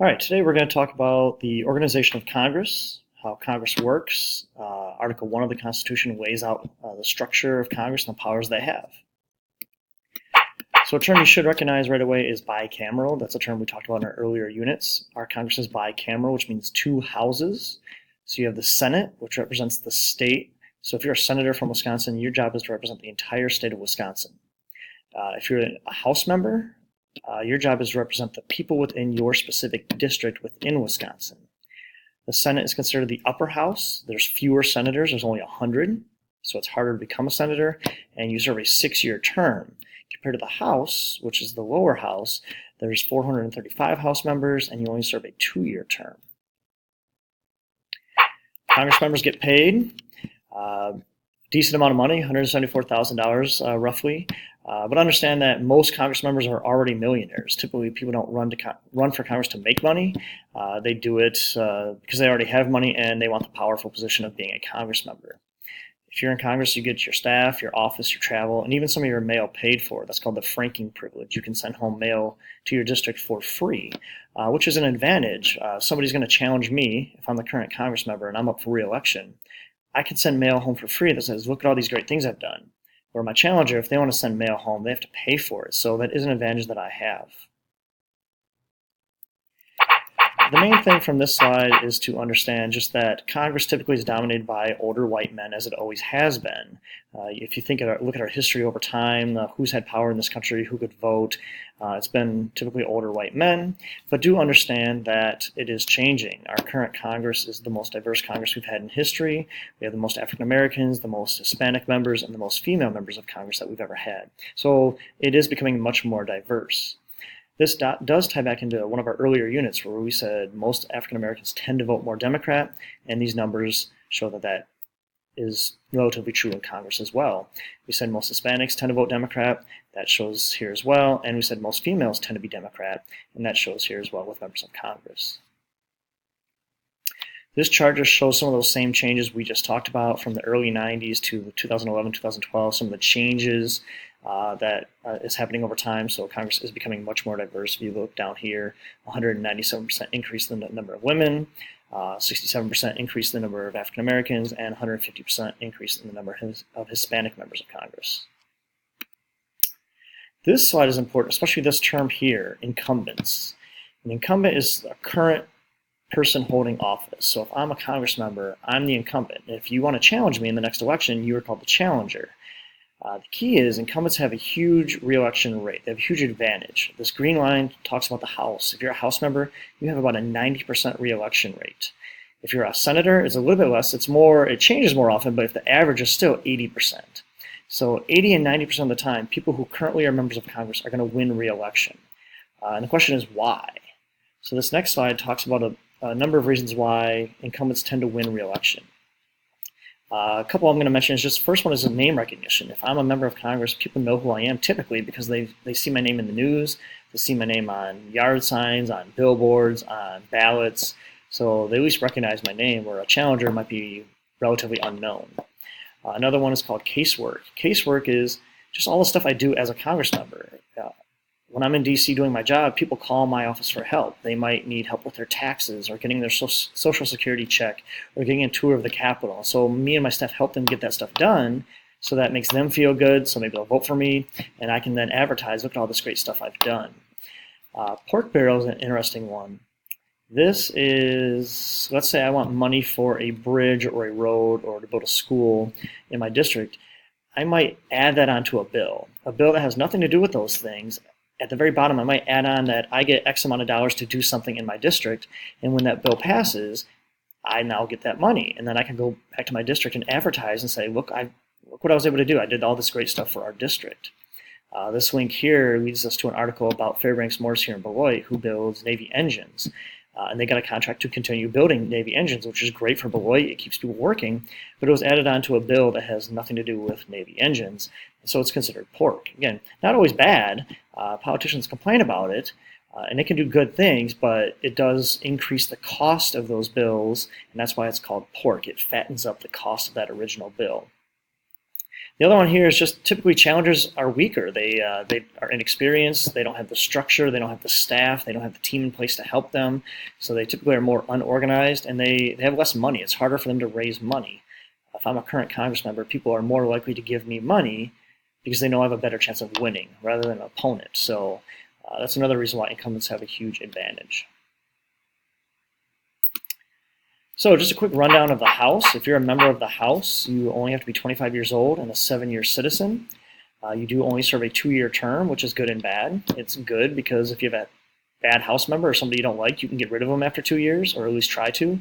All right, today we're going to talk about the organization of Congress, how Congress works. Article 1 of the Constitution lays out the structure of Congress and the powers they have. So a term you should recognize right away is bicameral. That's a term we talked about in our earlier units. Our Congress is bicameral, which means two houses. So you have the Senate, which represents the state. So if you're a senator from Wisconsin, your job is to represent the entire state of Wisconsin. If you're a House member, your job is to represent the people within your specific district within Wisconsin. The Senate is considered the upper house. There's fewer senators. There's only 100, so it's harder to become a senator, and you serve a 6-year term. Compared to the House, which is the lower house, there's 435 House members, and you only serve a 2-year term. Congress members get paid a decent amount of money, $174,000 roughly. But understand that most Congress members are already millionaires. Typically, people don't run for Congress to make money. They do it because they already have money and they want the powerful position of being a Congress member. If you're in Congress, you get your staff, your office, your travel, and even some of your mail paid for. That's called the franking privilege. You can send home mail to your district for free, which is an advantage. Somebody's going to challenge me if I'm the current Congress member and I'm up for re-election. I can send mail home for free that says, look at all these great things I've done. Or my challenger, if they want to send mail home, they have to pay for it. So that is an advantage that I have. The main thing from this slide is to understand just that Congress typically is dominated by older white men, as it always has been. If you look at our history over time, who's had power in this country, who could vote, it's been typically older white men. But do understand that it is changing. Our current Congress is the most diverse Congress we've had in history. We have the most African Americans, the most Hispanic members, and the most female members of Congress that we've ever had. So it is becoming much more diverse. This does tie back into one of our earlier units where we said most African Americans tend to vote more Democrat, and these numbers show that that is relatively true in Congress as well. We said most Hispanics tend to vote Democrat, that shows here as well, and we said most females tend to be Democrat, and that shows here as well with members of Congress. This chart just shows some of those same changes we just talked about from the early 90s to 2011, 2012, some of the changes that is happening over time. So Congress is becoming much more diverse. If you look down here, 197% increase in the number of women, 67% increase in the number of African Americans, and 150% increase in the number of Hispanic members of Congress. This slide is important, especially this term here, incumbents. An incumbent is a current person holding office. So if I'm a Congress member, I'm the incumbent. And if you want to challenge me in the next election, you are called the challenger. The key is incumbents have a huge re-election rate. They have a huge advantage. This green line talks about the House. If you're a House member, you have about a 90% re-election rate. If you're a senator, it's a little bit less. It changes more often, but if the average is still 80%. So 80 and 90% of the time, people who currently are members of Congress are going to win re-election. And the question is why? So this next slide talks about a number of reasons why incumbents tend to win re-election. A couple I'm going to mention is just, first one is name recognition. If I'm a member of Congress, people know who I am typically because they see my name in the news, they see my name on yard signs, on billboards, on ballots, so they at least recognize my name, where a challenger might be relatively unknown. Another one is called casework. Casework is just all the stuff I do as a Congress member. When I'm in DC doing my job, people call my office for help. They might need help with their taxes or getting their social security check or getting a tour of the Capitol. So me and my staff help them get that stuff done, so that makes them feel good, so maybe they'll vote for me, and I can then advertise, look at all this great stuff I've done. Pork barrel is an interesting one. This is, let's say I want money for a bridge or a road or to build a school in my district. I might add that onto a bill that has nothing to do with those things. At the very bottom, I might add on that I get X amount of dollars to do something in my district, and when that bill passes, I now get that money, and then I can go back to my district and advertise and say, look what I was able to do. I did all this great stuff for our district. This link here leads us to an article about Fairbanks Morse here in Beloit, who builds Navy engines. And they got a contract to continue building Navy engines, which is great for Beloit. It keeps people working, but it was added onto a bill that has nothing to do with Navy engines, so it's considered pork. Again, not always bad. Politicians complain about it, and it can do good things, but it does increase the cost of those bills, and that's why it's called pork. It fattens up the cost of that original bill. The other one here is just typically challengers are weaker. They are inexperienced. They don't have the structure. They don't have the staff. They don't have the team in place to help them. So they typically are more unorganized, and they have less money. It's harder for them to raise money. If I'm a current Congress member, people are more likely to give me money because they know I have a better chance of winning rather than an opponent. So that's another reason why incumbents have a huge advantage. So just a quick rundown of the House. If you're a member of the House, you only have to be 25 years old and a 7-year citizen. You do only serve a 2-year term, which is good and bad. It's good because if you have a bad House member or somebody you don't like, you can get rid of them after 2 years, or at least try to.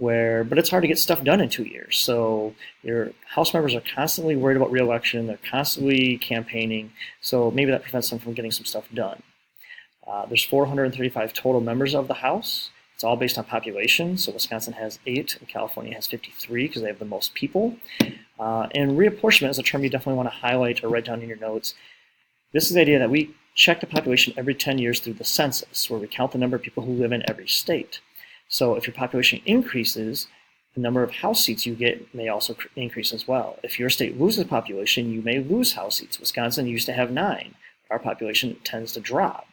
But it's hard to get stuff done in 2 years. So your House members are constantly worried about re-election. They're constantly campaigning. So maybe that prevents them from getting some stuff done. There's 435 total members of the House. It's all based on population. So Wisconsin has 8 and California has 53 because they have the most people. And reapportionment is a term you definitely want to highlight or write down in your notes. This is the idea that we check the population every 10 years through the census, where we count the number of people who live in every state. So if your population increases, the number of House seats you get may also increase as well. If your state loses population, you may lose House seats. Wisconsin used to have 9. Our population tends to drop.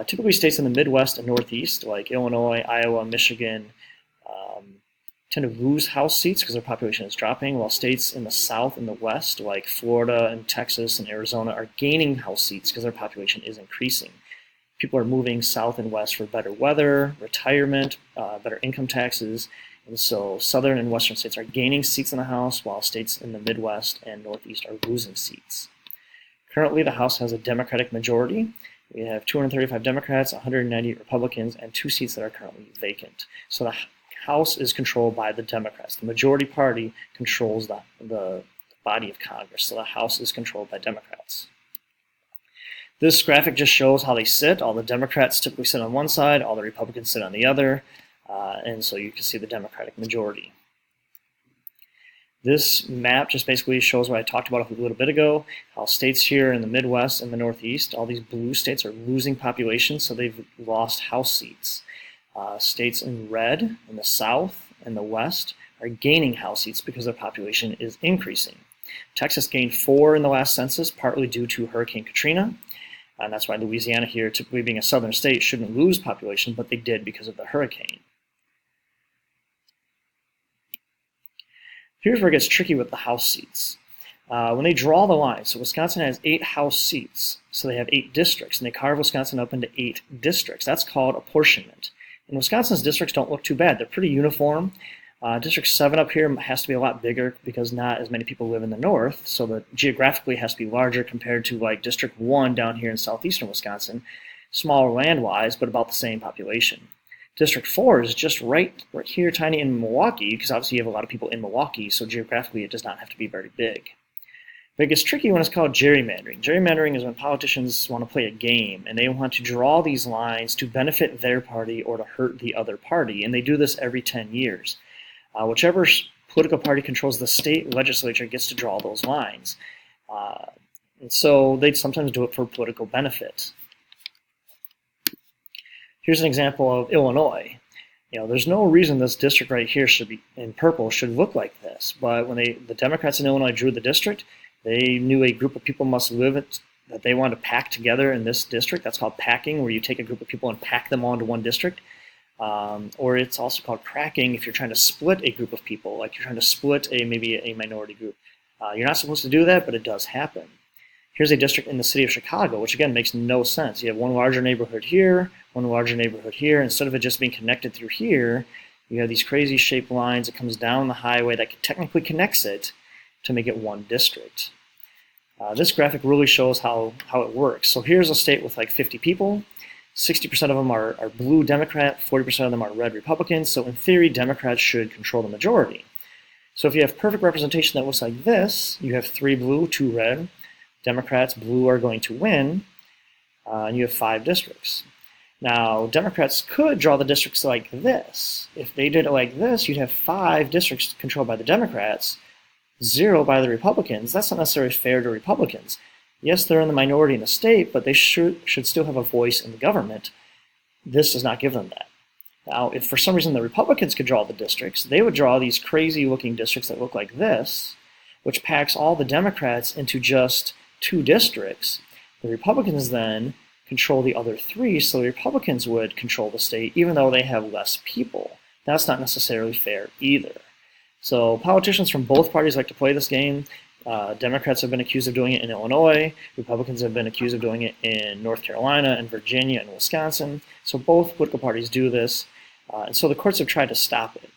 Typically states in the Midwest and Northeast, like Illinois, Iowa, Michigan, tend to lose House seats because their population is dropping, while states in the South and the West, like Florida and Texas and Arizona, are gaining House seats because their population is increasing. People are moving south and west for better weather, retirement, better income taxes, and so southern and western states are gaining seats in the House, while states in the Midwest and Northeast are losing seats. Currently, the House has a Democratic majority. We have 235 Democrats, 198 Republicans, and 2 seats that are currently vacant. So the House is controlled by the Democrats. The majority party controls the body of Congress, so the House is controlled by Democrats. This graphic just shows how they sit. All the Democrats typically sit on one side, all the Republicans sit on the other, and so you can see the Democratic majority. This map just basically shows what I talked about a little bit ago, how states here in the Midwest and the Northeast, all these blue states are losing population, so they've lost House seats. States in red in the South and the West are gaining House seats because their population is increasing. Texas gained 4 in the last census, partly due to Hurricane Katrina, and that's why Louisiana here, typically being a southern state, shouldn't lose population, but they did because of the hurricane. Here's where it gets tricky with the House seats. When they draw the line, so Wisconsin has 8 House seats, so they have 8 districts, and they carve Wisconsin up into 8 districts. That's called apportionment. And Wisconsin's districts don't look too bad. They're pretty uniform. District 7 up here has to be a lot bigger because not as many people live in the north, so the geographically has to be larger compared to like District 1 down here in southeastern Wisconsin. Smaller land-wise, but about the same population. District 4 is just right here, tiny in Milwaukee, because obviously you have a lot of people in Milwaukee, so geographically it does not have to be very big. But it gets tricky when it's called gerrymandering. Gerrymandering is when politicians want to play a game, and they want to draw these lines to benefit their party or to hurt the other party, and they do this every 10 years. Whichever political party controls the state legislature gets to draw those lines. And so they sometimes do it for political benefit. Here's an example of Illinois. There's no reason this district right here should be in purple should look like this, but when the Democrats in Illinois drew the district, they knew a group of people must live that they wanted to pack together in this district. That's called packing, where you take a group of people and pack them onto one district. Or it's also called cracking if you're trying to split a group of people, like you're trying to split maybe a minority group. You're not supposed to do that, but it does happen. Here's a district in the city of Chicago, which again makes no sense. You have one larger neighborhood here, one larger neighborhood here. Instead of it just being connected through here, you have these crazy shaped lines. It comes down the highway that technically connects it to make it one district. This graphic really shows how it works. So here's a state with like 50 people. 60% of them are blue Democrat, 40% of them are red Republicans. So in theory, Democrats should control the majority. So if you have perfect representation that looks like this, you have 3 blue, 2 red. Democrats, blue, are going to win, and you have 5 districts. Now, Democrats could draw the districts like this. If they did it like this, you'd have 5 districts controlled by the Democrats, 0 by the Republicans. That's not necessarily fair to Republicans. Yes, they're in the minority in the state, but they should still have a voice in the government. This does not give them that. Now, if for some reason the Republicans could draw the districts, they would draw these crazy-looking districts that look like this, which packs all the Democrats into just 2 districts. The Republicans then control the other 3, so the Republicans would control the state even though they have less people. That's not necessarily fair either. So politicians from both parties like to play this game. Democrats have been accused of doing it in Illinois. Republicans have been accused of doing it in North Carolina and Virginia and Wisconsin. So both political parties do this. And so the courts have tried to stop it.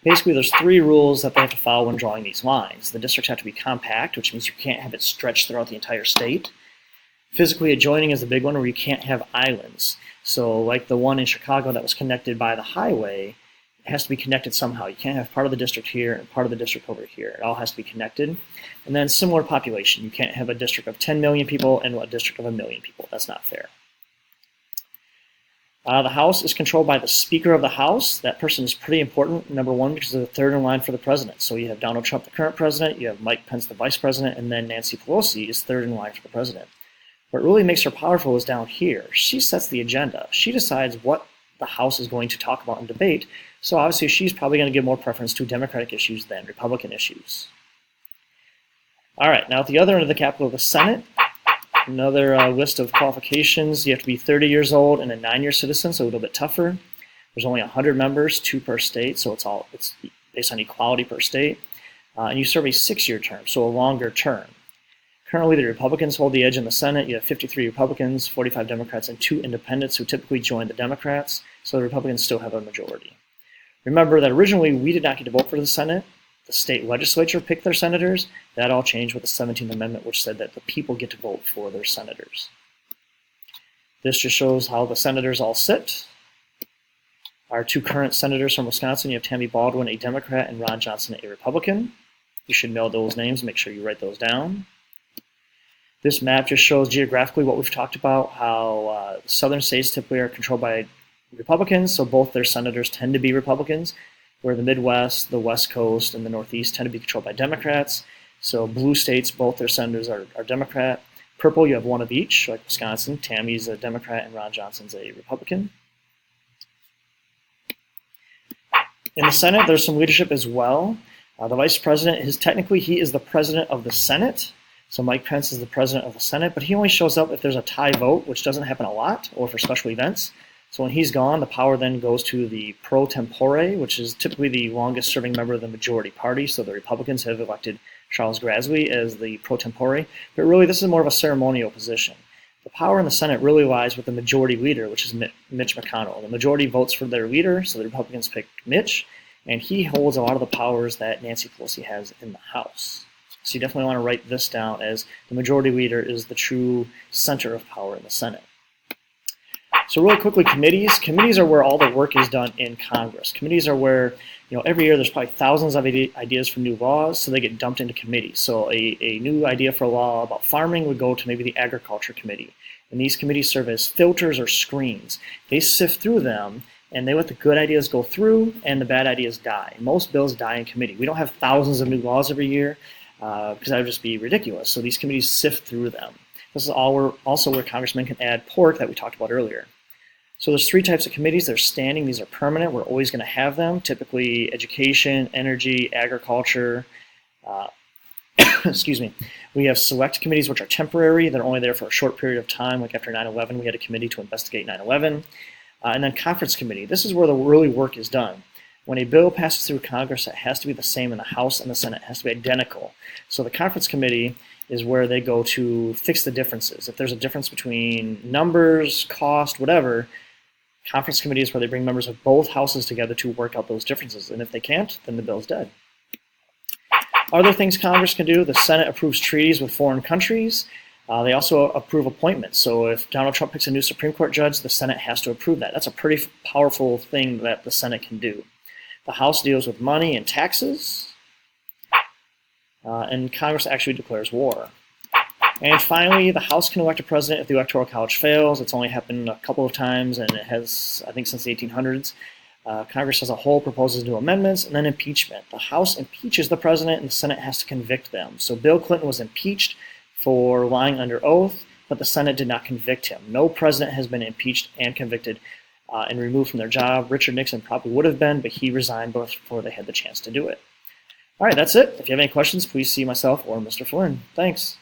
Basically, there's 3 rules that they have to follow when drawing these lines. The districts have to be compact, which means you can't have it stretched throughout the entire state. Physically adjoining is the big one, where you can't have islands. So like the one in Chicago that was connected by the highway, it has to be connected somehow. You can't have part of the district here and part of the district over here. It all has to be connected. And then similar population. You can't have a district of 10 million people and a district of 1 million people. That's not fair. The House is controlled by the Speaker of the House. That person is pretty important, number 1, because they're the 3rd in line for the president. So you have Donald Trump, the current president, you have Mike Pence, the vice president, and then Nancy Pelosi is 3rd in line for the president. What really makes her powerful is down here. She sets the agenda. She decides what the House is going to talk about and debate. So obviously she's probably going to give more preference to Democratic issues than Republican issues. All right, now at the other end of the Capitol, the Senate. Another list of qualifications. You have to be 30 years old and a 9-year citizen, so a little bit tougher. There's only 100 members, 2 per state, so it's based on equality per state. And you serve a 6-year term, so a longer term. Currently, the Republicans hold the edge in the Senate. You have 53 Republicans, 45 Democrats, and 2 independents who typically join the Democrats, so the Republicans still have a majority. Remember that originally we did not get to vote for the Senate. The state legislature picked their senators. That all changed with the 17th Amendment, which said that the people get to vote for their senators. This just shows how the senators all sit. Our 2 current senators from Wisconsin, you have Tammy Baldwin, a Democrat, and Ron Johnson, a Republican. You should know those names. Make sure you write those down. This map just shows geographically what we've talked about, how southern states typically are controlled by Republicans, so both their senators tend to be Republicans, where the Midwest, the West Coast, and the Northeast tend to be controlled by Democrats. So blue states, both their senators are Democrat. Purple, you have 1 of each, like Wisconsin. Tammy's a Democrat and Ron Johnson's a Republican. In the Senate, there's some leadership as well. The vice president, he is the president of the Senate. So Mike Pence is the president of the Senate, but he only shows up if there's a tie vote, which doesn't happen a lot, or for special events. So when he's gone, the power then goes to the pro tempore, which is typically the longest serving member of the majority party. So the Republicans have elected Charles Grassley as the pro tempore, but really this is more of a ceremonial position. The power in the Senate really lies with the majority leader, which is Mitch McConnell. The majority votes for their leader, so the Republicans picked Mitch, and he holds a lot of the powers that Nancy Pelosi has in the House. So you definitely want to write this down, as the majority leader is the true center of power in the Senate. So really quickly, committees. Committees are where all the work is done in Congress. Committees are where, every year there's probably thousands of ideas for new laws, so they get dumped into committees. So a new idea for a law about farming would go to maybe the Agriculture Committee. And these committees serve as filters or screens. They sift through them, and they let the good ideas go through, and the bad ideas die. Most bills die in committee. We don't have thousands of new laws every year, because that would just be ridiculous. So these committees sift through them. This is also where congressmen can add pork that we talked about earlier. So there's 3 types of committees. They're standing. These are permanent. We're always going to have them. Typically education, energy, agriculture. Excuse me. We have select committees, which are temporary. They're only there for a short period of time. Like after 9/11, we had a committee to investigate 9/11. And then conference committee. This is where the really work is done. When a bill passes through Congress, it has to be the same in the House and the Senate. It has to be identical. So the conference committee is where they go to fix the differences. If there's a difference between numbers, cost, whatever, conference committee is where they bring members of both houses together to work out those differences. And if they can't, then the bill's dead. Other things Congress can do: the Senate approves treaties with foreign countries. They also approve appointments. So if Donald Trump picks a new Supreme Court judge, the Senate has to approve that. That's a pretty powerful thing that the Senate can do. The House deals with money and taxes. And Congress actually declares war. And finally, the House can elect a president if the Electoral College fails. It's only happened a couple of times, and it has, I think, since the 1800s. Congress as a whole proposes new amendments, and then impeachment. The House impeaches the president, and the Senate has to convict them. So Bill Clinton was impeached for lying under oath, but the Senate did not convict him. No president has been impeached and convicted and removed from their job. Richard Nixon probably would have been, but he resigned before they had the chance to do it. All right, that's it. If you have any questions, please see myself or Mr. Flynn. Thanks.